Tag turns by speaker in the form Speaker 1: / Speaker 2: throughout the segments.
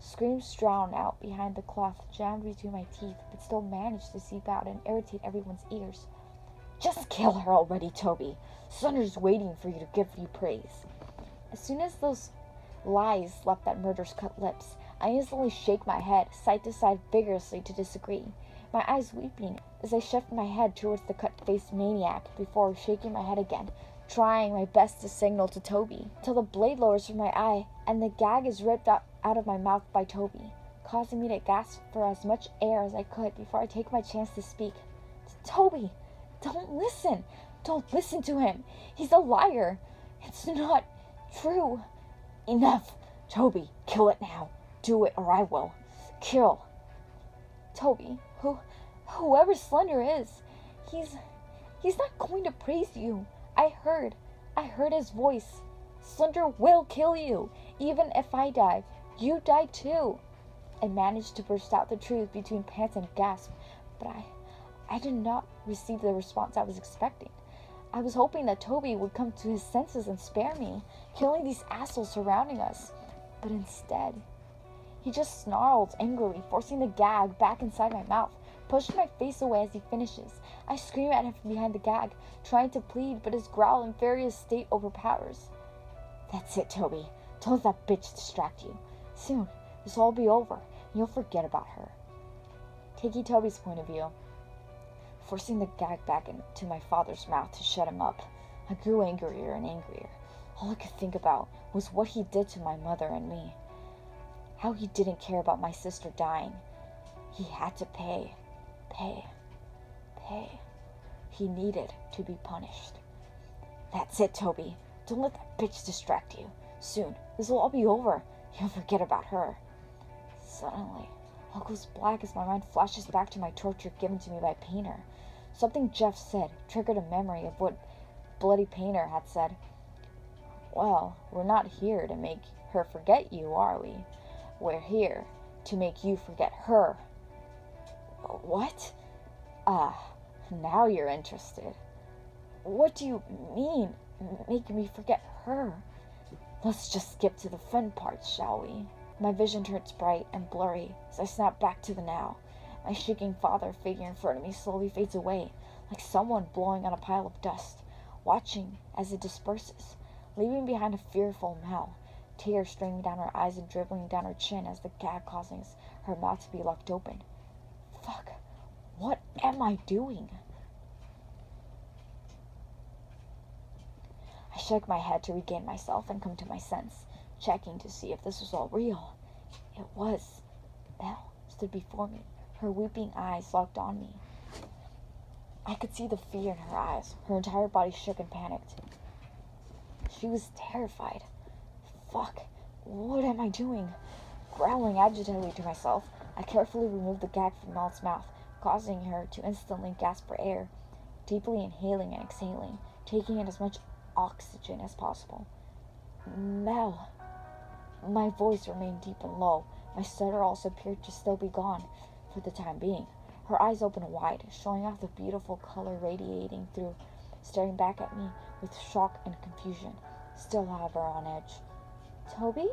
Speaker 1: Screams drowned out behind the cloth jammed between my teeth, but still managed to seep out and irritate everyone's ears. Just kill her already, Toby. Sunder's waiting for you to give you praise. As soon as those lies left that murder's cut lips, I instantly shake my head side to side vigorously to disagree, my eyes weeping as I shift my head towards the cut-faced maniac before shaking my head again, trying my best to signal to Toby, till the blade lowers from my eye and the gag is ripped out of my mouth by Toby, causing me to gasp for as much air as I could before I take my chance to speak. Toby, don't listen. Don't listen to him. He's a liar. It's not true. Enough. Toby, kill it now. Do it or I will. Kill. Toby, whoever Slender is, he's not going to praise you. I heard his voice. Slender will kill you. Even if I die, you die too. I managed to burst out the truth between pants and gasp, but I did not receive the response I was expecting. I was hoping that Toby would come to his senses and spare me, killing these assholes surrounding us. But instead, he just snarls angrily, forcing the gag back inside my mouth, pushing my face away as he finishes. I scream at him from behind the gag, trying to plead, but his growl and furious state overpowers. That's it, Toby. Don't let that bitch distract you. Soon, this will all be over, and you'll forget about her. Taking Toby's point of view, forcing the gag back into my father's mouth to shut him up, I grew angrier and angrier. All I could think about was what he did to my mother and me. How he didn't care about my sister dying. He had to pay. He needed to be punished. That's it, Toby. Don't let that bitch distract you. Soon, this will all be over. You'll forget about her. Suddenly, all goes black as my mind flashes back to my torture given to me by Painter. Something Jeff said triggered a memory of what Bloody Painter had said. Well, we're not here to make her forget you, are we? We're here to make you forget her. What? Now you're interested. What do you mean, making me forget her? Let's just skip to the fun parts, shall we? My vision turns bright and blurry as I snap back to the now. My shaking father figure in front of me slowly fades away, like someone blowing on a pile of dust, watching as it disperses, leaving behind a fearful Mel, tears streaming down her eyes and dribbling down her chin as the gag causes her mouth to be locked open. Fuck. What am I doing? I shook my head to regain myself and come to my sense, checking to see if this was all real. It was. Mel stood before me, her weeping eyes locked on me. I could see the fear in her eyes. Her entire body shook and panicked. She was terrified. Fuck. What am I doing? Growling agitatedly to myself, I carefully removed the gag from Mel's mouth, causing her to instantly gasp for air, deeply inhaling and exhaling, taking in as much oxygen as possible. Mel. My voice remained deep and low. My stutter also appeared to still be gone for the time being. Her eyes opened wide, showing off the beautiful color radiating through, staring back at me with shock and confusion, still however on edge. Toby?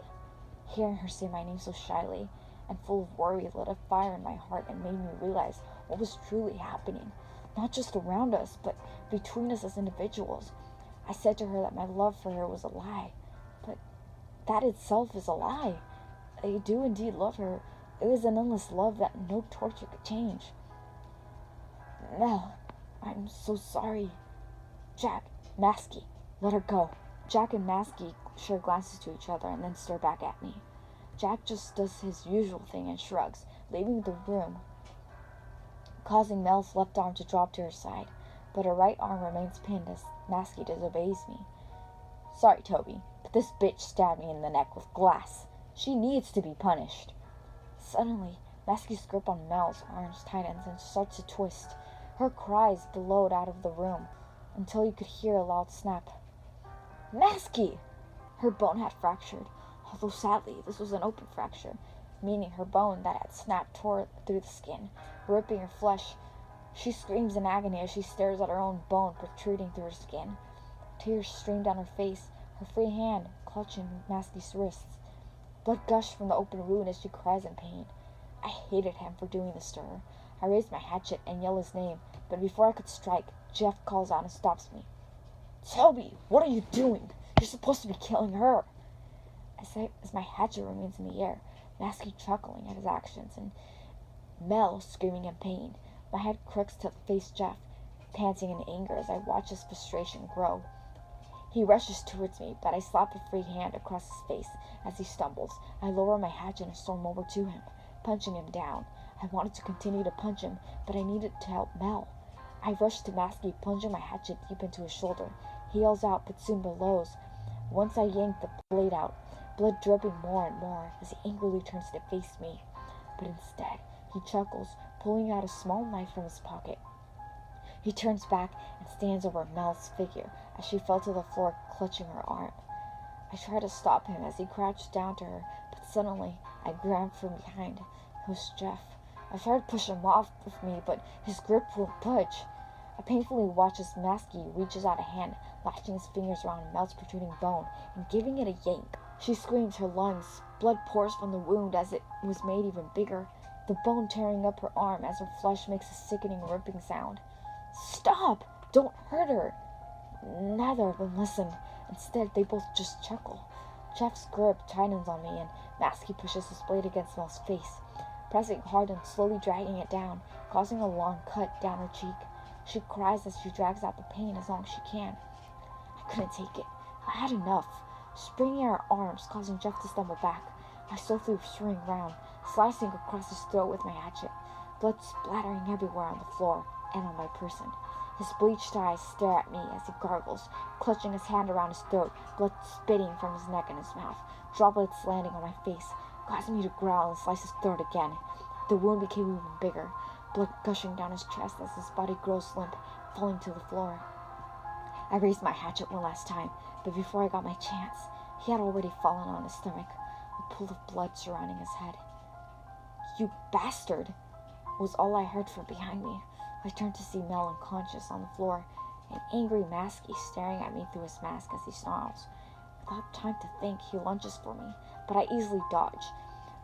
Speaker 1: Hearing her say my name so shyly and full of worry lit a fire in my heart and made me realize what was truly happening, not just around us, but between us as individuals. I said to her that my love for her was a lie, but that itself is a lie. I do indeed love her. It is an endless love that no torture could change. Mel, I'm so sorry. Jack, Maskey, let her go. Jack and Maskey share glances to each other and then stare back at me. Jack just does his usual thing and shrugs, leaving the room, causing Mel's left arm to drop to her side, but her right arm remains pinned as Maskey disobeys me. Sorry, Toby, but this bitch stabbed me in the neck with glass. She needs to be punished. Suddenly, Maskey's grip on Mel's arms tightens and starts to twist. Her cries bellowed out of the room until you could hear a loud snap. Maskey! Her bone had fractured, although sadly this was an open fracture, meaning her bone that had snapped tore through the skin, ripping her flesh. She screams in agony as she stares at her own bone protruding through her skin. Tears stream down her face, her free hand clutching Maskey's wrists. Blood gushed from the open wound as she cries in pain. I hated him for doing this to her. I raised my hatchet and yelled his name, but before I could strike, Jeff calls out and stops me. Toby, what are you doing? You're supposed to be killing her. As my hatchet remains in the air, Masky chuckling at his actions, and Mel screaming in pain. My head crooks to face Jeff, panting in anger as I watch his frustration grow. He rushes towards me, but I slap a free hand across his face as he stumbles. I lower my hatchet and storm over to him, punching him down. I wanted to continue to punch him, but I needed to help Mel. I rush to Masky, plunging my hatchet deep into his shoulder. He yells out, but soon bellows. Once I yank the blade out, blood dripping more and more as he angrily turns to face me. But instead, he chuckles, pulling out a small knife from his pocket. He turns back and stands over Mel's figure as she fell to the floor, clutching her arm. I try to stop him as he crouched down to her, but suddenly I grabbed from behind. It was Jeff. I tried to push him off of me, but his grip won't budge. I painfully watch as Masky reaches out a hand, latching his fingers around Mel's protruding bone and giving it a yank. She screams her lungs. Blood pours from the wound as it was made even bigger, the bone tearing up her arm as her flesh makes a sickening ripping sound. Stop! Don't hurt her! Neither of them listen. Instead, they both just chuckle. Jeff's grip tightens on me, and Masky pushes his blade against Mel's face, pressing hard and slowly dragging it down, causing a long cut down her cheek. She cries as she drags out the pain as long as she can. I couldn't take it. I had enough. Springing at her arms, causing Jeff to stumble back, I softly swing round, slicing across his throat with my hatchet, blood splattering everywhere on the floor and on my person. His bleached eyes stare at me as he gargles, clutching his hand around his throat, blood spitting from his neck and his mouth, droplets landing on my face, causing me to growl and slice his throat again. The wound became even bigger, blood gushing down his chest as his body grows limp, falling to the floor. I raised my hatchet one last time, but before I got my chance, he had already fallen on his stomach, a pool of blood surrounding his head. You bastard! Was all I heard from behind me. I turned to see Mel unconscious on the floor, an angry Masky staring at me through his mask as he snarls. Without time to think, he lunges for me, but I easily dodge,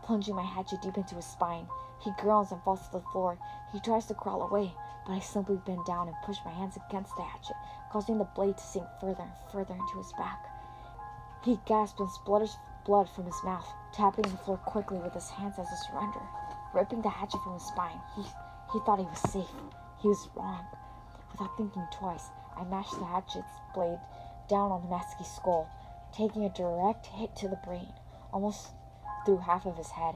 Speaker 1: plunging my hatchet deep into his spine. He groans and falls to the floor. He tries to crawl away, but I simply bend down and push my hands against the hatchet, causing the blade to sink further and further into his back. He gasps and splutters blood from his mouth, tapping the floor quickly with his hands as a surrender. Ripping the hatchet from his spine, he thought he was safe. He was wrong. Without thinking twice, I mashed the hatchet's blade down on the Masky's skull, taking a direct hit to the brain, almost through half of his head.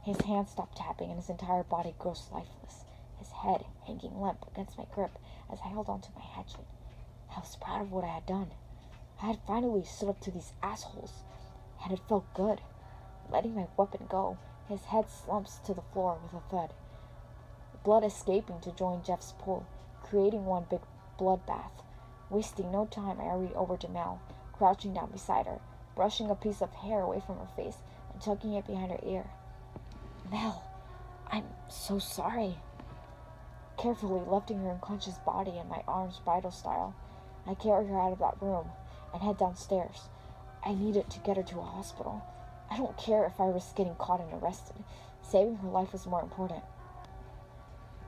Speaker 1: His hands stopped tapping and his entire body grows lifeless, his head hanging limp against my grip as I held onto my hatchet. I was proud of what I had done. I had finally stood up to these assholes, and it felt good. Letting my weapon go, his head slumps to the floor with a thud, blood escaping to join Jeff's pool, creating one big bloodbath. Wasting no time, I hurried over to Mel, crouching down beside her, brushing a piece of hair away from her face and tucking it behind her ear. Mel, I'm so sorry. Carefully lifting her unconscious body in my arms bridal style, I carried her out of that room and head downstairs. I needed to get her to a hospital. I don't care if I risked getting caught and arrested. Saving her life was more important.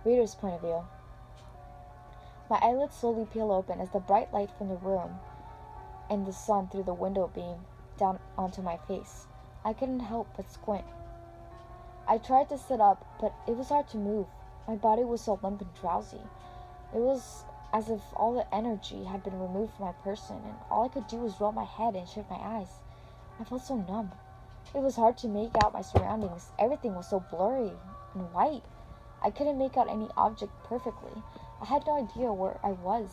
Speaker 1: Reader's point of view. My eyelids slowly peel open as the bright light from the room and the sun through the window beam down onto my face. I couldn't help but squint. I tried to sit up, but it was hard to move. My body was so limp and drowsy. It was as if all the energy had been removed from my person, and all I could do was roll my head and shut my eyes. I felt so numb. It was hard to make out my surroundings. Everything was so blurry and white. I couldn't make out any object perfectly. I had no idea where I was.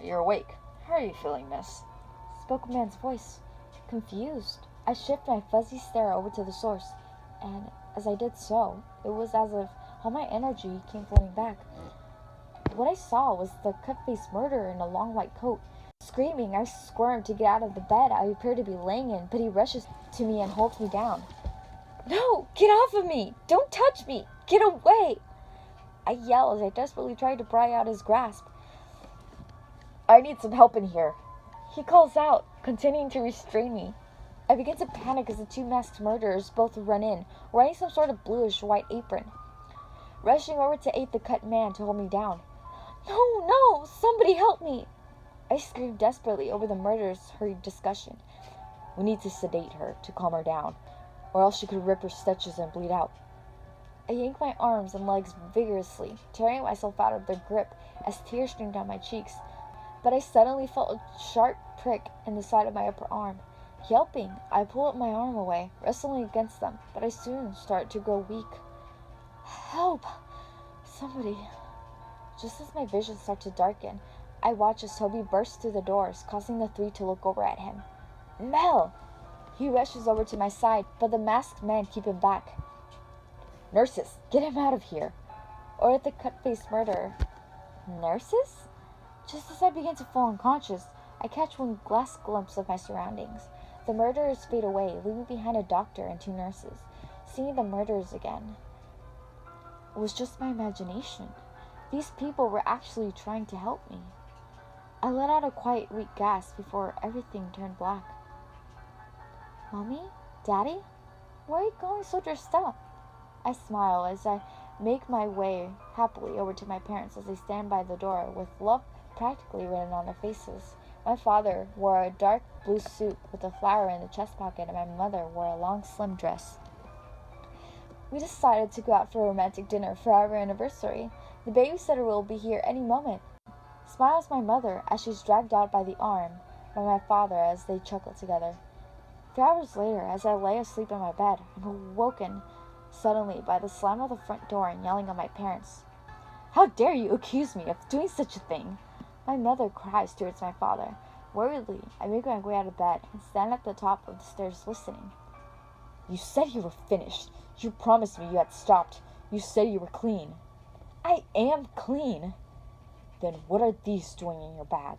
Speaker 2: You're awake. How are you feeling, miss?
Speaker 1: Spoke a man's voice. Confused, I shifted my fuzzy stare over to the source, and as I did so, it was as if all my energy came flooding back. What I saw was the cut-faced murderer in a long white coat. Screaming, I squirmed to get out of the bed I appeared to be laying in, but he rushes to me and holds me down. No! Get off of me! Don't touch me! Get away! I yell as I desperately try to pry out his grasp.
Speaker 2: I need some help in here.
Speaker 1: He calls out, continuing to restrain me. I begin to panic as the two masked murderers both run in, wearing some sort of bluish-white apron. Rushing over to aid the cut man to hold me down. "No, no! Somebody help me!" I screamed desperately over the murderers' hurried discussion. "We need to sedate her to calm her down, or else she could rip her stitches and bleed out." I yanked my arms and legs vigorously, tearing myself out of their grip as tears streamed down my cheeks. But I suddenly felt a sharp prick in the side of my upper arm. Yelping, I pull up my arm away, wrestling against them, but I soon start to grow weak. "Help! Somebody!" Just as my vision starts to darken, I watch as Toby bursts through the doors, causing the three to look over at him. "Mel!" He rushes over to my side, but the masked men keep him back. "Nurses, get him out of here!" Or at the cut-faced murderer. "Nurses?" Just as I begin to fall unconscious, I catch one last glimpse of my surroundings. The murderers fade away, leaving behind a doctor and two nurses. Seeing the murderers again was just my imagination. These people were actually trying to help me. I let out a quiet, weak gasp before everything turned black. "Mommy? Daddy? Where are you going so dressed up?" I smile as I make my way happily over to my parents as they stand by the door with love practically written on their faces. My father wore a dark blue suit with a flower in the chest pocket, and my mother wore a long, slim dress. We decided to go out for a romantic dinner for our anniversary. The babysitter will be here any moment, smiles my mother as she's dragged out by the arm by my father as they chuckle together. 3 hours later, as I lay asleep in my bed, I'm awoken suddenly by the slam of the front door and yelling at my parents. "How dare you accuse me of doing such a thing?" My mother cries towards my father. Worriedly, I make my way out of bed and stand at the top of the stairs listening. "You said you were finished. You promised me you had stopped. You said you were clean." "I am clean." "Then what are these doing in your bag?"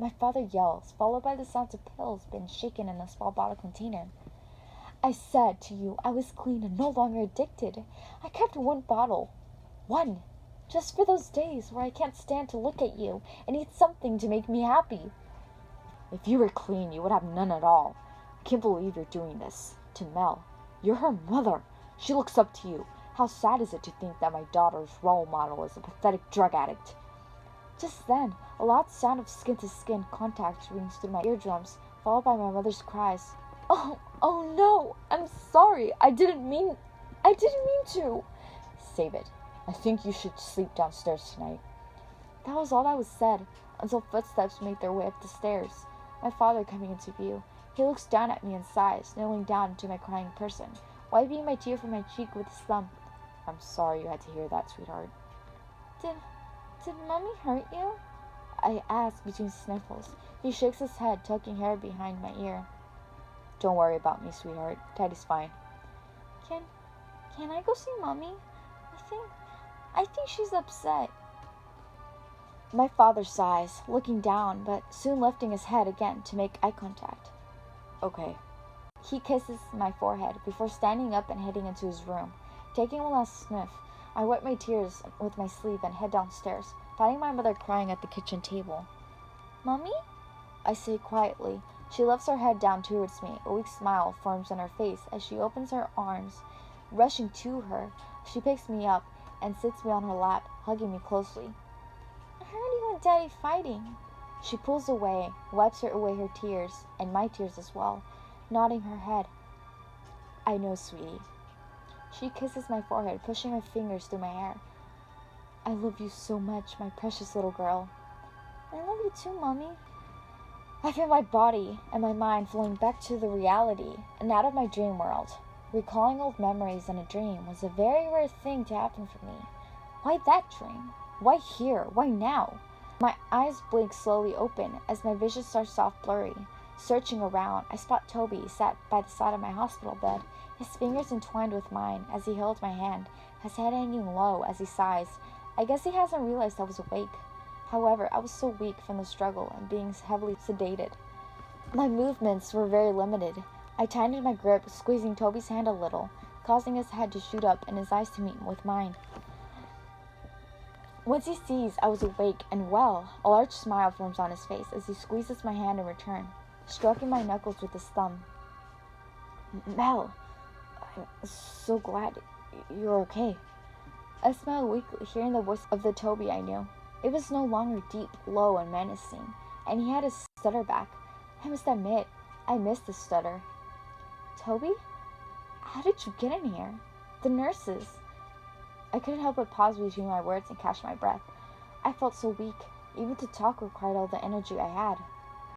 Speaker 1: My father yells, followed by the sounds of pills being shaken in a small bottle container. "I said to you I was clean and no longer addicted. I kept one bottle. One. Just for those days where I can't stand to look at you and need something to make me happy." "If you were clean, you would have none at all. I can't believe you're doing this. To Mel. You're her mother. She looks up to you. How sad is it to think that my daughter's role model is a pathetic drug addict?" Just then, a loud sound of skin-to-skin contact rings through my eardrums, followed by my mother's cries. Oh no, I'm sorry. I didn't mean to." "Save it. I think you should sleep downstairs tonight." That was all that was said, until footsteps make their way up the stairs. My father coming into view. He looks down at me and sighs, kneeling down to my crying person, wiping my tear from my cheek with his thumb. "I'm sorry you had to hear that, sweetheart." Did Mommy hurt you?" I ask between sniffles. He shakes his head, tucking hair behind my ear. "Don't worry about me, sweetheart. Daddy's fine." Can I go see Mommy? I think she's upset." My father sighs, looking down, but soon lifting his head again to make eye contact. "Okay." He kisses my forehead before standing up and heading into his room. Taking one last sniff, I wipe my tears with my sleeve and head downstairs, finding my mother crying at the kitchen table. "Mommy?" I say quietly. She lifts her head down towards me. A weak smile forms on her face as she opens her arms. Rushing to her, she picks me up and sits me on her lap, hugging me closely. "I heard you and Daddy fighting." She pulls away, wipes away her tears, and my tears as well, nodding her head. "I know, sweetie." She kisses my forehead, pushing her fingers through my hair. "I love you so much, my precious little girl." "I love you too, Mommy." I feel my body and my mind flowing back to the reality and out of my dream world. Recalling old memories in a dream was a very rare thing to happen for me. Why that dream? Why here? Why now? My eyes blink slowly open as my vision starts off blurry. Searching around, I spot Toby sat by the side of my hospital bed, his fingers entwined with mine as he held my hand, his head hanging low as he sighs. I guess he hasn't realized I was awake. However, I was so weak from the struggle and being heavily sedated. My movements were very limited. I tightened my grip, squeezing Toby's hand a little, causing his head to shoot up and his eyes to meet with mine. Once he sees I was awake and well, a large smile forms on his face as he squeezes my hand in return, stroking my knuckles with his thumb. Mel, I'm so glad you're okay. I smiled weakly, hearing the voice of the Toby I knew. It was no longer deep, low, and menacing, and he had his stutter back. I must admit, I missed the stutter. Toby? How did you get in here? The nurses. I couldn't help but pause between my words and catch my breath. I felt so weak. Even to talk required all the energy I had.